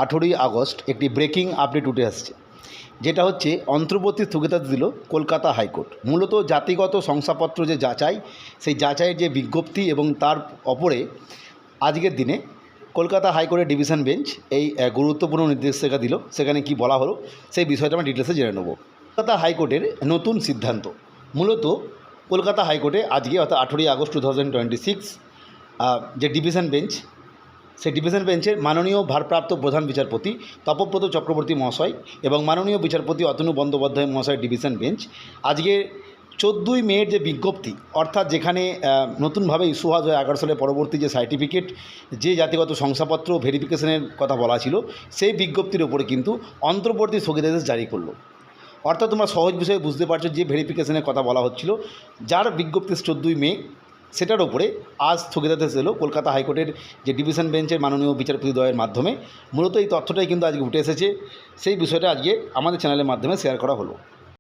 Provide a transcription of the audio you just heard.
18ই August একটি breaking update উঠে আসছে, যেটা হচ্ছে অন্তর্বর্তী স্থগিতাদেশ দিল কলকাতা হাইকোর্ট। মূলত জাতিগত শংসাপত্র যে যাচাই, সেই যাচাইয়ের যে বিজ্ঞপ্তি এবং তার অপরে আজকের দিনে কলকাতা হাইকোর্টের ডিভিশন বেঞ্চ এই গুরুত্বপূর্ণ নির্দেশিকা দিল। সেখানে কি বলা হলো সেই বিষয়টা আমরা ডিটেলসে জেনে নেব। কলকাতা হাইকোর্টের নতুন সিদ্ধান্ত। মূলত কলকাতা হাইকোর্টে আজকে অর্থাৎ 18ই আগস্ট 2026 যে ডিভিশন বেঞ্চ, সেই ডিভিশন বেঞ্চের মাননীয় ভারপ্রাপ্ত প্রধান বিচারপতি তপব্রত চক্রবর্তী মহাশয় এবং মাননীয় বিচারপতি অতনু বন্দ্যোপাধ্যায় মহাশয় ডিভিশন বেঞ্চ আজকে 14ই মের যে বিজ্ঞপ্তি, অর্থাৎ যেখানে নতুনভাবে ইস্যু হওয়া 2011 সালের পরবর্তী যে সার্টিফিকেট, যে জাতিগত শংসাপত্র ভেরিফিকেশনের কথা বলা ছিল, সেই বিজ্ঞপ্তির ওপরে কিন্তু অন্তর্বর্তী স্থগিতাদেশ জারি করলো। অর্থাৎ তোমরা সহজ বিষয়ে বুঝতে পারছো যে ভেরিফিকেশনের কথা বলা হচ্ছিল, যার বিজ্ঞপ্তি 14ই মে, সেটার ওপরে আজ স্থগিতাদেশ এলো কলকাতা হাইকোর্টের যে ডিভিশন বেঞ্চের মাননীয় বিচারপতি দ্বয়ের মাধ্যমে। মূলত এই তথ্যটাই কিন্তু আজকে উঠে এসেছে, সেই বিষয়টা আজকে আমাদের চ্যানেলের মাধ্যমে শেয়ার করা হলো।